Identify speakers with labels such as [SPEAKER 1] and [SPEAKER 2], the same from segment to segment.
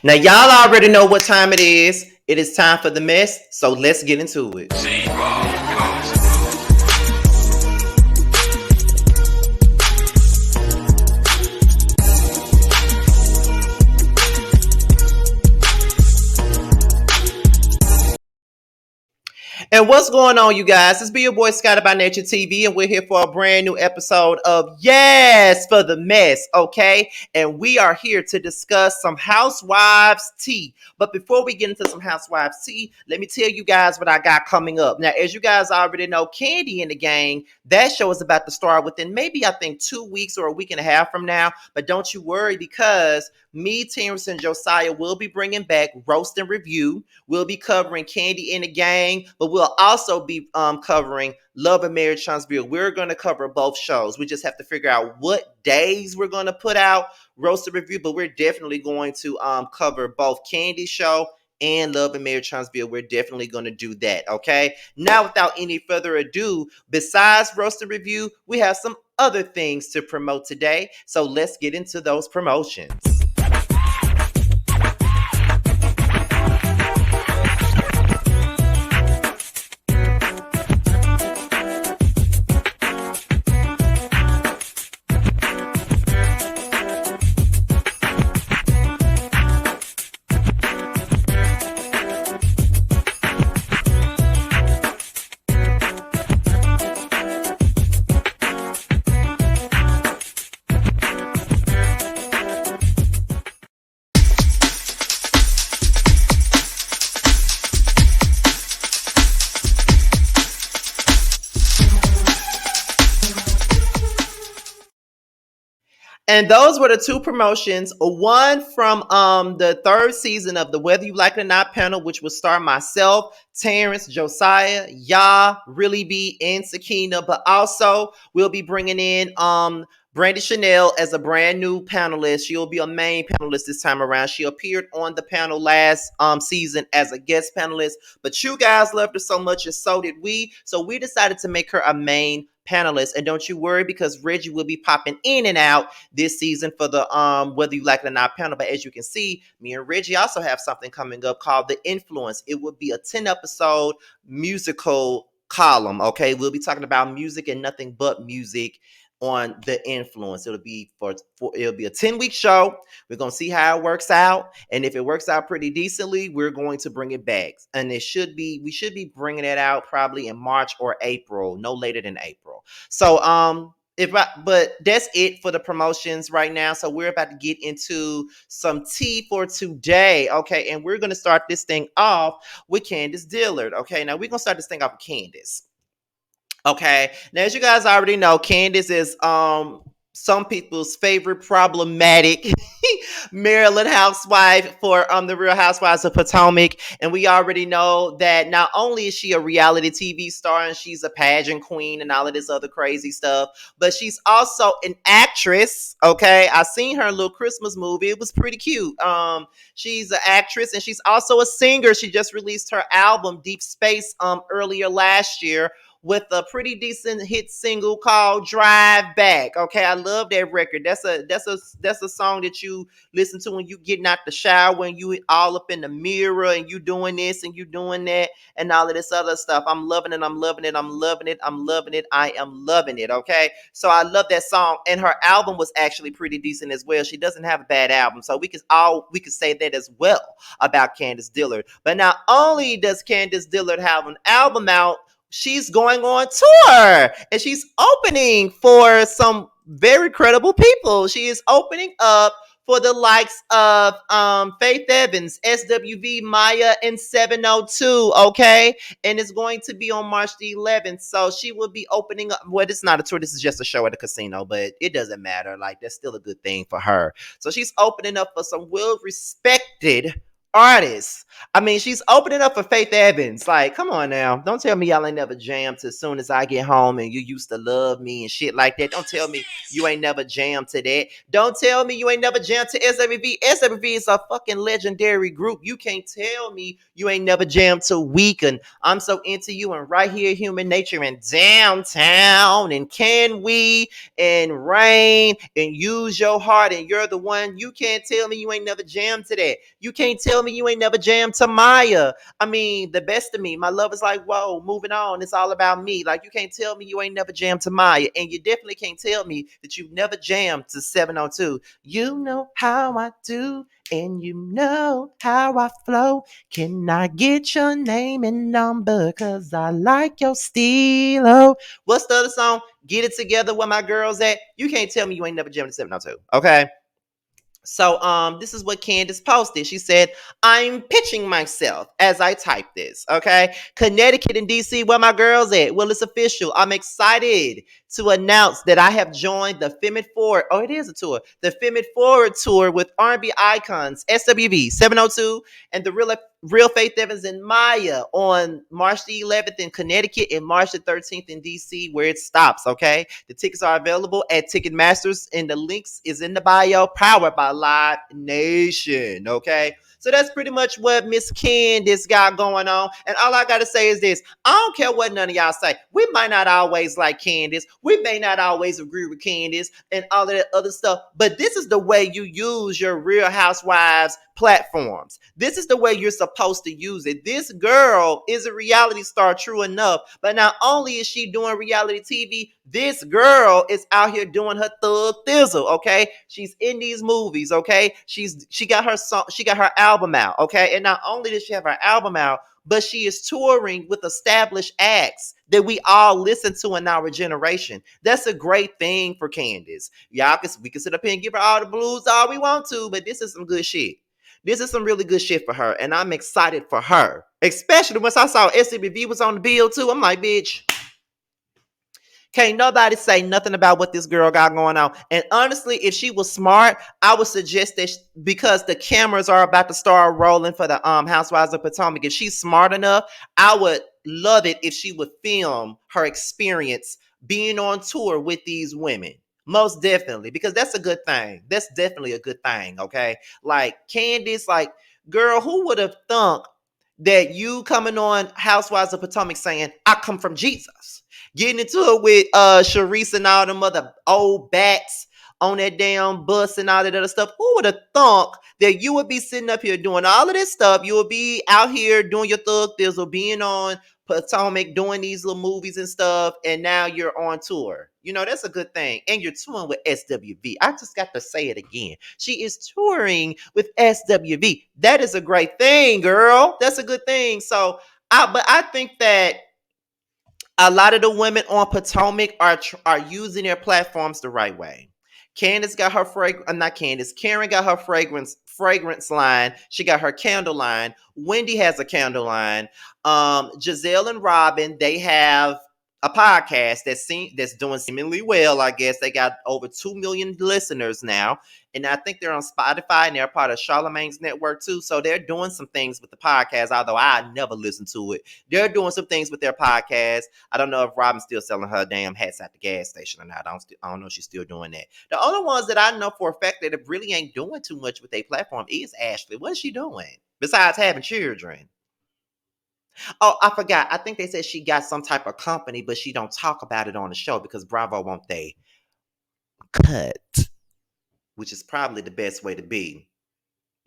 [SPEAKER 1] Now, y'all already know what time it is. It is time for the mess, so let's get into it. And what's going on, you guys? It's be your boy Scotty by Nature TV, and we're here for a brand new episode of Yes for the Mess, okay? And we are here to discuss some housewives tea. But before we get into some housewives tea, let me tell you guys what I got coming up. Now, as you guys already know, Kandi and the Gang, that show is about to start within maybe, I think, 2 weeks or a week and a half from now. But don't you worry, because me, Terrence, and Josiah will be bringing back Roast and Review. We'll be covering Kandi and the Gang, but we'll also be covering Love and Marriage Huntsville. We're going to cover both shows. We just have to figure out what days we're going to put out Roast and Review, but we're definitely going to cover both Kandi's show and Love and Marriage Huntsville. We're definitely going to do that, okay? Now, without any further ado, besides Roast and Review, we have some other things to promote today, so let's get into those promotions. And those were the two promotions. One from the third season of the Whether You Like It or Not panel, which will star myself, Terrence, Josiah, Really Be, and Sakina. But also, we'll be bringing in Brandy Chanel as a brand new panelist. She'll be a main panelist this time around. She appeared on the panel last season as a guest panelist, but you guys loved her so much, and so did we. So we decided to make her a main panelist. And don't you worry, because Reggie will be popping in and out this season for the Whether You Like It or Not panel. But as you can see, me and Reggie also have something coming up called The Influence. It will be a 10-episode musical column, okay? We'll be talking about music and nothing but music on The Influence. It'll be it'll be a 10-week show. We're gonna see how it works out, and if it works out pretty decently, we're going to bring it back. And we should be bringing it out probably in March or April, no later than April. So but that's it for the promotions right now. So we're about to get into some tea for today, okay? And we're gonna start this thing off with Candiace Dillard, okay? Now we're gonna start this thing off with Candiace. Okay. Now, as you guys already know, Candiace is some people's favorite problematic Maryland housewife for the Real Housewives of Potomac. And we already know that not only is she a reality TV star and she's a pageant queen and all of this other crazy stuff, but she's also an actress. Okay. I seen her little Christmas movie. It was pretty cute. She's an actress and she's also a singer. She just released her album Deep Space earlier last year, with a pretty decent hit single called Drive Back. Okay, I love that record. That's a song that you listen to when you getting out the shower and you all up in the mirror and you doing this and you doing that and all of this other stuff. I'm loving it. I'm loving it. I'm loving it. I'm loving it. I am loving it. Okay, so I love that song, and her album was actually pretty decent as well. She doesn't have a bad album, so we could say that as well about Candiace Dillard. But not only does Candiace Dillard have an album out, she's going on tour and she's opening for some very credible people. She is opening up for the likes of Faith Evans, SWV, Maya, and 702, okay? And it's going to be on March the 11th. So she will be opening up. Well, it's not a tour. This is just a show at the casino, but it doesn't matter. Like, that's still a good thing for her. So she's opening up for some well-respected artist. I mean, she's opening up for Faith Evans. Like, come on now. Don't tell me y'all ain't never jammed to As Soon As I Get Home and You Used to Love Me and shit like that. Don't tell me you ain't never jammed to that. Don't tell me you ain't never jammed to SWV. SWV is a fucking legendary group. You can't tell me you ain't never jammed to Weak and I'm So Into You and Right Here Human Nature and Downtown and Can We and Rain and Use Your Heart and You're the One. You can't tell me you ain't never jammed to that. You can't tell me you ain't never jammed to Maya. I mean, The Best of Me. My love is like, whoa, moving on. It's all about me. Like, you can't tell me you ain't never jammed to Maya. And you definitely can't tell me that you've never jammed to 702. You know how I do, and you know how I flow. Can I get your name and number? Cause I like your stilo. What's the other song? Get It Together Where My Girls At. You can't tell me you ain't never jammed to 702. Okay. So this is what Candiace posted. She said, I'm pitching myself as I type this. Okay. Connecticut and DC, where my girls at? Well, it's official. I'm excited to announce that I have joined the Femme Forward. Oh, it is a tour. The Femme Forward tour with R&B icons, SWV 702, and the Real Faith Evans and Maya on March the 11th in Connecticut and March the 13th in DC, where it stops. Okay. The tickets are available at Ticketmasters, and the links is in the bio, powered by Live Nation. Okay. So that's pretty much what Miss Candiace got going on. And all I got to say is this. I don't care what none of y'all say. We might not always like Candiace. We may not always agree with Candiace and all of that other stuff. But this is the way you use your Real Housewives platforms. This is the way you're supposed to use it. This girl is a reality star, true enough. But not only is she doing reality TV, this girl is out here doing her thug thizzle, okay? She's in these movies, okay? She got her song, she got her album out, okay? And not only does she have her album out, but she is touring with established acts that we all listen to in our generation. That's a great thing for Candiace. We can sit up here and give her all the blues all we want to, but this is some good shit. This is some really good shit for her, and I'm excited for her. Especially once I saw SWV was on the bill too. I'm like, bitch, can't nobody say nothing about what this girl got going on. And honestly, if she was smart, I would suggest that because the cameras are about to start rolling for the Housewives of Potomac, if she's smart enough, I would love it if she would film her experience being on tour with these women. Most definitely, because that's a good thing. That's definitely a good thing, okay? Like Candiace, like, girl, who would have thunk that you coming on Housewives of Potomac saying, I come from Jesus? Getting into it with Sheree and all them other old bats on that damn bus and all that other stuff. Who would have thunk that you would be sitting up here doing all of this stuff? You would be out here doing your thug thizzle, being on Potomac, doing these little movies and stuff, and now you're on tour. You know, that's a good thing. And you're touring with SWV. I just got to say it again. She is touring with SWV. That is a great thing, girl. That's a good thing. So, but I think that a lot of the women on Potomac are using their platforms the right way. Candiace got her not Candiace. Karen got her fragrance line. She got her candle line. Wendy has a candle line. Giselle and Robin, they have a podcast that's doing seemingly well. I guess they got over 2 million listeners now, and I think they're on Spotify and they're part of Charlemagne's network too. So they're doing some things with the podcast. Although I never listened to it, they're doing some things with their podcast. I don't know if Robin's still selling her damn hats at the gas station or not. I don't know if she's still doing that. The only ones that I know for a fact that really ain't doing too much with their platform is Ashley. What is she doing besides having children? Oh, I forgot. I think they said she got some type of company, but she don't talk about it on the show because Bravo won't they cut, which is probably the best way to be.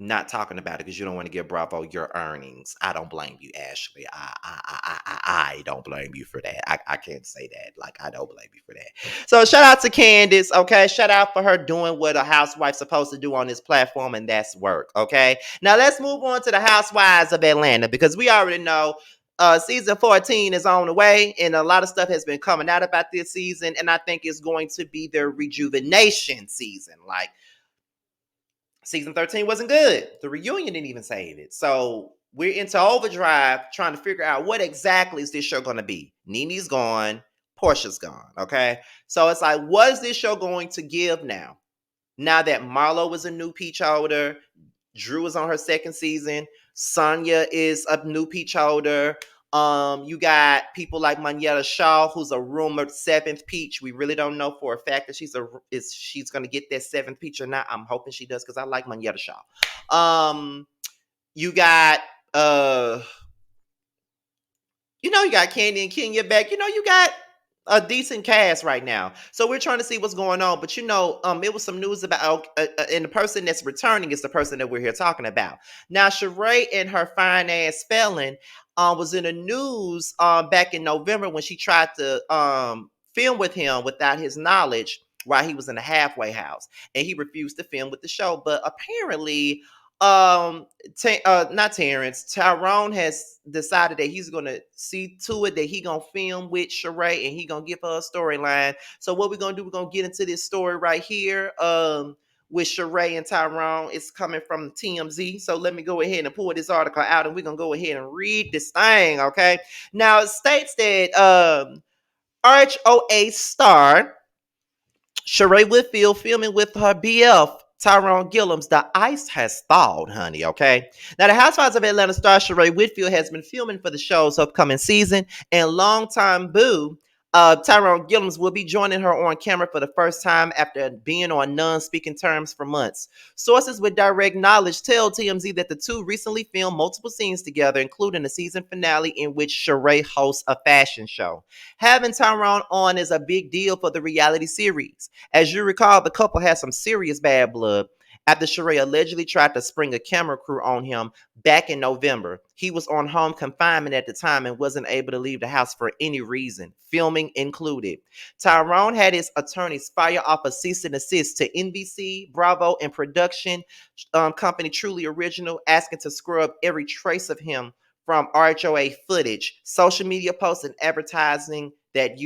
[SPEAKER 1] Not talking about it because you don't want to give Bravo your earnings. I don't blame you, Ashley. I don't blame you for that. I can't say that. Like, I don't blame you for that. So shout out to Candiace, okay? Shout out for her doing what a housewife's supposed to do on this platform, and that's work, okay? Now let's move on to the Housewives of Atlanta because we already know season 14 is on the way, and a lot of stuff has been coming out about this season, and I think it's going to be their rejuvenation season. Like, season 13 wasn't good. The reunion didn't even save it. So we're into overdrive trying to figure out what exactly is this show going to be. Nene's gone. Portia's gone. Okay. So it's like, what is this show going to give now? Now that Marlo is a new peach holder, Drew is on her second season. Sonya is a new peach holder. You got people like Manetta Shaw, who's a rumored seventh peach. We really don't know for a fact that she's gonna get that seventh peach or not. I'm hoping she does because I like Manetta Shaw. You got uh you got Kandi and Kenya back. You got a decent cast right now. So we're trying to see what's going on. But it was some news about, and the person that's returning is the person that we're here talking about. Now, Sheree and her fine ass felon was in the news back in November when she tried to film with him without his knowledge while he was in a halfway house. And he refused to film with the show. But apparently, not Terrence, Tyrone has decided that he's gonna see to it that he gonna film with Sheree and he gonna give her a storyline. So what we're gonna do, we're gonna get into this story right here with Sheree and Tyrone. It's coming from TMZ. So let me go ahead and pull this article out and we're gonna go ahead and read this thing. Okay, now it states that RHOA star Sheree Whitfield filming with her BF Tyrone Gillums. The ice has thawed, honey, okay? Now, the Housewives of Atlanta star Sheree Whitfield has been filming for the show's upcoming season, and longtime boo Tyrone Gillums will be joining her on camera for the first time after being on non-speaking terms for months. Sources with direct knowledge tell TMZ that the two recently filmed multiple scenes together, including the season finale in which Sheree hosts a fashion show. Having Tyrone on is a big deal for the reality series. As you recall, the couple had some serious bad blood after Sheree allegedly tried to spring a camera crew on him back in November. He was on home confinement at the time and wasn't able to leave the house for any reason, filming included. Tyrone had his attorneys fire off a cease and desist to NBC, Bravo, and production company Truly Original, asking to scrub every trace of him from RHOA footage, social media posts, and advertisement that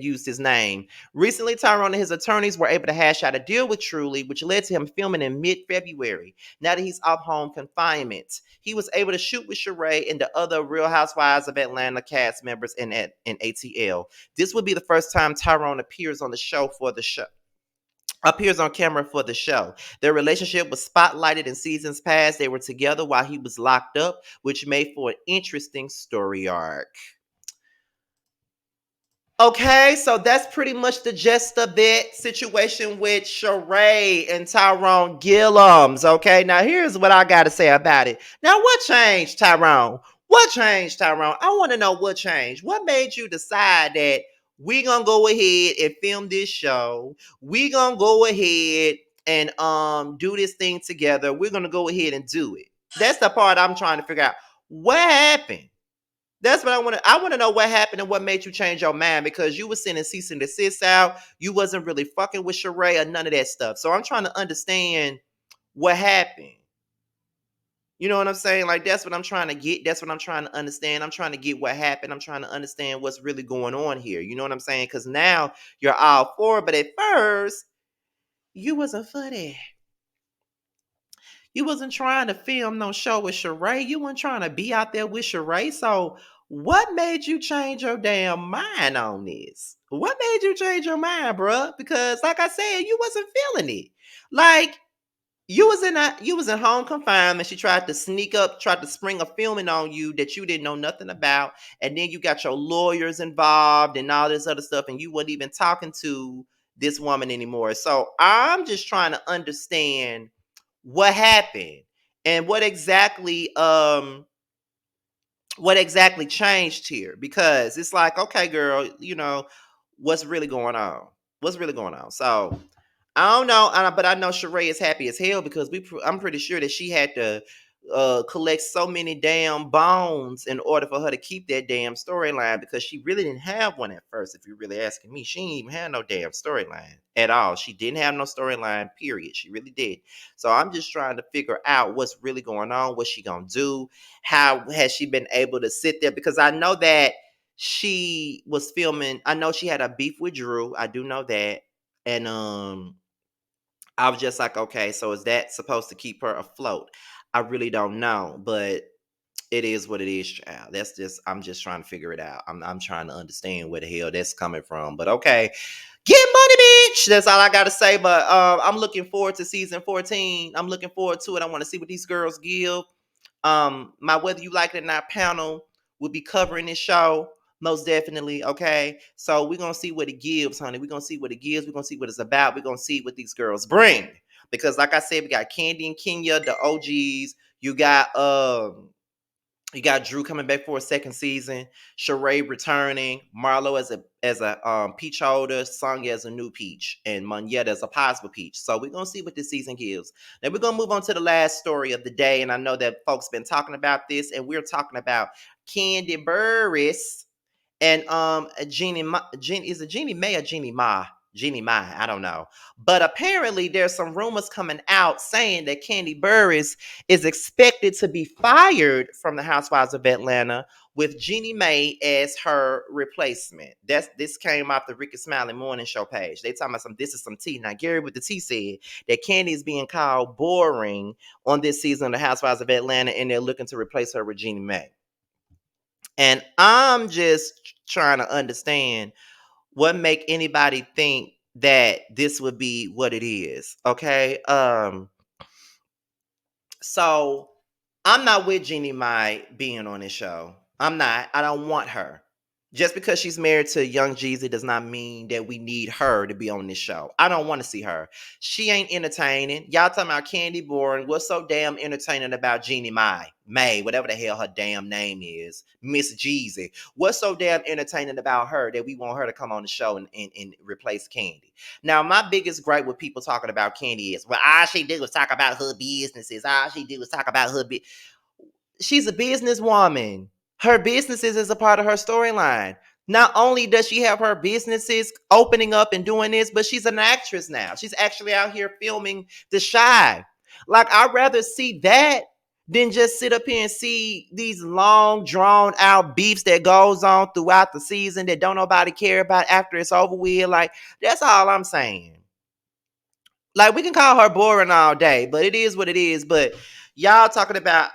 [SPEAKER 1] used his name. Recently, Tyrone and his attorneys were able to hash out a deal with Truly, which led to him filming in mid-February. Now that he's off home confinement, he was able to shoot with Sheree and the other Real Housewives of Atlanta cast members in ATL. This would be the first time Tyrone appears on camera for the show. Their relationship was spotlighted in seasons past. They were together while he was locked up, which made for an interesting story arc. Okay, so that's pretty much the gist of that situation with Sheree and Tyrone Gillums. Okay, now here's what I got to say about it. Now, what changed, Tyrone? What changed, Tyrone? I want to know what changed. What made you decide that we gonna go ahead and film this show? We gonna go ahead and do this thing together. We're gonna go ahead and do it. That's the part I'm trying to figure out. What happened? That's what I want to. I want to know what happened and what made you change your mind, because you were sending cease and desist out. You wasn't really fucking with Sheree or none of that stuff. So I'm trying to understand what happened. You know what I'm saying? Like, that's what I'm trying to get. That's what I'm trying to understand. I'm trying to get what happened. I'm trying to understand what's really going on here. You know what I'm saying? Because now you're all for it, but at first you wasn't for that. You wasn't trying to film no show with Sheree. You weren't trying to be out there with Sheree. So what made you change your damn mind on this? What made you change your mind, bruh? Because like I said, you wasn't feeling it. Like, you was in home confinement. She tried to tried to spring a filming on you that you didn't know nothing about. And then you got your lawyers involved and all this other stuff, and you weren't even talking to this woman anymore. So I'm just trying to understand what happened and what exactly changed here, because it's like, okay, girl, what's really going on? What's really going on? So I don't know, but I know Sheree is happy as hell because I'm pretty sure that she had to collect so many damn bones in order for her to keep that damn storyline, because she really didn't have one at first. If you're really asking me, she didn't even have no damn storyline at all. She didn't have no storyline, period. She really did. So I'm just trying to figure out what's really going on. What's she gonna do? How has she been able to sit there? Because I know that she was filming. I know she had a beef with Drew. I do know that. And I was just like, okay, so is that supposed to keep her afloat? I really don't know, but it is what it is, child. I'm just trying to figure it out. I'm trying to understand where the hell that's coming from. But okay, get money, bitch. That's all I gotta say. But I'm looking forward to season 14. I'm looking forward to it. I want to see what these girls give. My Whether You Like It or Not panel will be covering this show. Most definitely, okay. So we're gonna see what it gives, honey. We're gonna see what it gives. We're gonna see what it's about. We're gonna see what these girls bring. Because, like I said, we got Kandi and Kenya, the OGs. You got Drew coming back for a second season, Sheree returning, Marlo as a peach holder, Sonya as a new peach, and Moneta as a possible peach. So we're gonna see what this season gives. Now we're gonna move on to the last story of the day, and I know that folks been talking about this, and we're talking about Kandi Burruss and is it Jeannie Mai or Jeannie Mai? Jeannie Mai, I don't know. But apparently there's some rumors coming out saying that Kandi Burruss is expected to be fired from the Housewives of Atlanta with Jeannie Mai as her replacement. This came off the Ricky Smiley Morning Show page. They talking about this is some tea. Now Gary with the tea said that Kandi is being called boring on this season of the Housewives of Atlanta, and they're looking to replace her with Jeannie Mai. And I'm just trying to understand what make anybody think that this would be what it is. Okay. So I'm not with Jeannie Mai being on this show. I'm not. I don't want her. Just because she's married to Young Jeezy does not mean that we need her to be on this show. I don't want to see her. She ain't entertaining. Y'all talking about Kandi Burruss. What's so damn entertaining about Jeannie Mai? May, whatever the hell her damn name is. Miss Jeezy. What's so damn entertaining about her that we want her to come on the show and replace Kandi? Now, my biggest gripe with people talking about Kandi is, well, all she did was talk about her businesses. All she did was talk about her business. She's a businesswoman. Her businesses is a part of her storyline. Not only does she have her businesses opening up and doing this, but she's an actress now. She's actually out here filming The Shy. Like, I'd rather see that than just sit up here and see these long, drawn out beefs that goes on throughout the season that don't nobody care about after it's over with. Like, that's all I'm saying. Like, we can call her boring all day, but it is what it is. But y'all talking about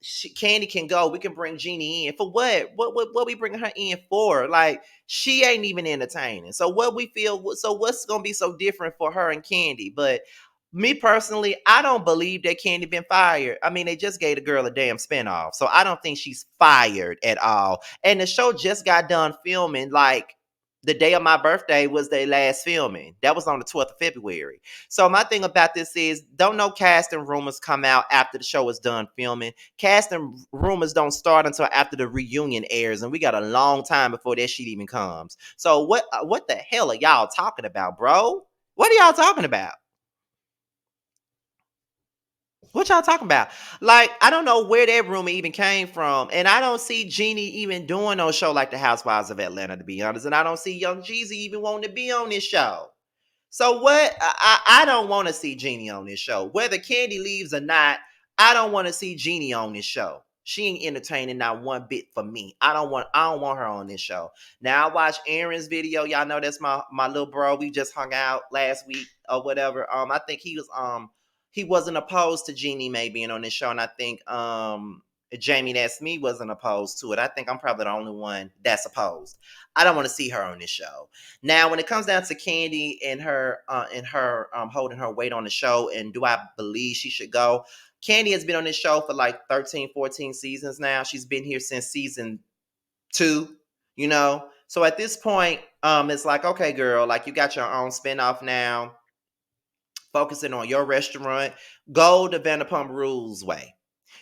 [SPEAKER 1] Kandi can go. We can bring Jeannie in for what? What we bringing her in for? Like, she ain't even entertaining. So what we feel? So what's gonna be so different for her and Kandi? But me personally, I don't believe that Kandi been fired. I mean, they just gave the girl a damn spinoff, so I don't think she's fired at all. And the show just got done filming. Like, the day of my birthday was their last filming. That was on the 12th of February. So my thing about this is, don't no casting rumors come out after the show is done filming. Casting rumors don't start until after the reunion airs, and we got a long time before that shit even comes. So what the hell are y'all talking about, bro? What are y'all talking about? What y'all talking about? Like, I don't know where that rumor even came from. And I don't see Jeannie even doing no show like the Housewives of Atlanta, to be honest. And I don't see Young Jeezy even wanting to be on this show. So what? I don't want to see Jeannie on this show. Whether Kandi leaves or not, I don't want to see Jeannie on this show. She ain't entertaining not one bit for me. I don't want her on this show. Now I watched Aaron's video. Y'all know that's my little bro. We just hung out last week or whatever. I think he wasn't opposed to Jeannie Mai being on this show, and I think Jamie, that's me, wasn't opposed to it. I think I'm probably the only one that's opposed. I don't want to see her on this show. Now, when it comes down to Kandi and her holding her weight on the show, and do I believe she should go? Kandi has been on this show for like 13, 14 seasons now. She's been here since season 2, you know. So at this point, it's like, okay, girl, like, you got your own spinoff now, focusing on your restaurant. Go the Vanderpump Rules way.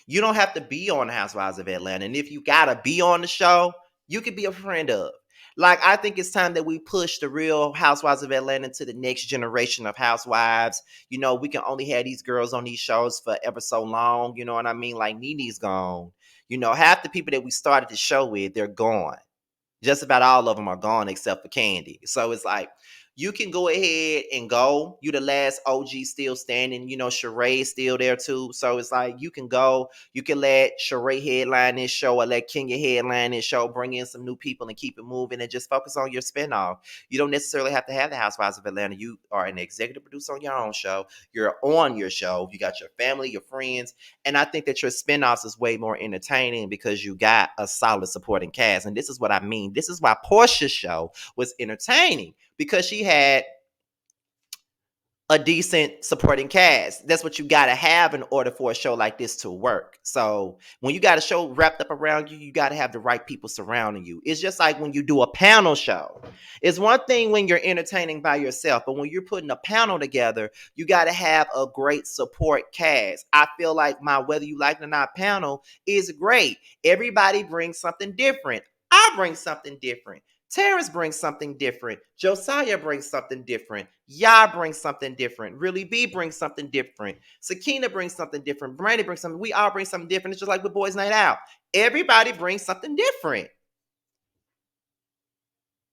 [SPEAKER 1] You don't have to be on the Housewives of Atlanta. And if you gotta be on the show, you could be a friend of. Like, I think it's time that we push the real Housewives of Atlanta to the next generation of housewives. You know, we can only have these girls on these shows for ever so long. You know what I mean? Like, Nene's gone. You know, half the people that we started the show with, they're gone. Just about all of them are gone except for Kandi. So it's like, you can go ahead and go. You the last OG still standing. You know, Sheree is still there too. So it's like, you can go. You can let Sheree headline this show, or let Kenya headline this show, bring in some new people and keep it moving, and just focus on your spinoff. You don't necessarily have to have the Housewives of Atlanta. You are an executive producer on your own show. You're on your show. You got your family, your friends. And I think that your spinoffs is way more entertaining because you got a solid supporting cast. And this is what I mean. This is why Portia's show was entertaining, because she had a decent supporting cast. That's what you got to have in order for a show like this to work. So when you got a show wrapped up around you, you got to have the right people surrounding you. It's just like when you do a panel show. It's one thing when you're entertaining by yourself, but when you're putting a panel together, you got to have a great support cast. I feel like my Whether You Like It or Not panel is great. Everybody brings something different. I bring something different. Terrence brings something different. Josiah brings something different. Yah brings something different. Really B brings something different. Sakina brings something different. Brandy brings something. We all bring something different. It's just like with Boys Night Out. Everybody brings something different.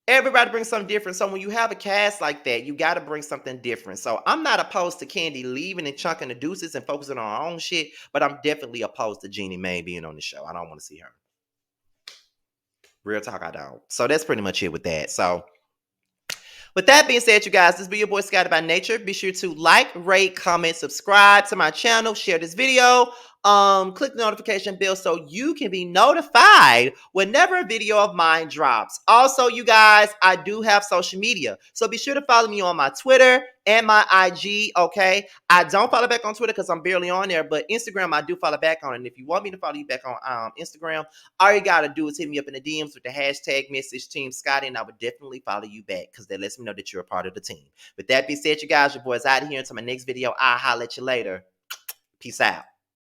[SPEAKER 1] Everybody brings something different. So when you have a cast like that, you got to bring something different. So I'm not opposed to Kandi leaving and chunking the deuces and focusing on her own shit, but I'm definitely opposed to Jeannie Mai being on the show. I don't want to see her. Real talk, I don't. So that's pretty much it with that. So with that being said, you guys, this be your boy Scotty by Nature. Be sure to like, rate, comment, subscribe to my channel, share this video. Click the notification bell so you can be notified whenever a video of mine drops. Also, you guys, I do have social media, so be sure to follow me on my Twitter and my IG. Okay, I don't follow back on Twitter because I'm barely on there, but Instagram I do follow back on. And if you want me to follow you back on Instagram, all you gotta do is hit me up in the DMs with the hashtag Message Team Scotty, and I would definitely follow you back because that lets me know that you're a part of the team. With that being said, you guys, your boy's out of here. Until my next video, I'll holler at you later. Peace out.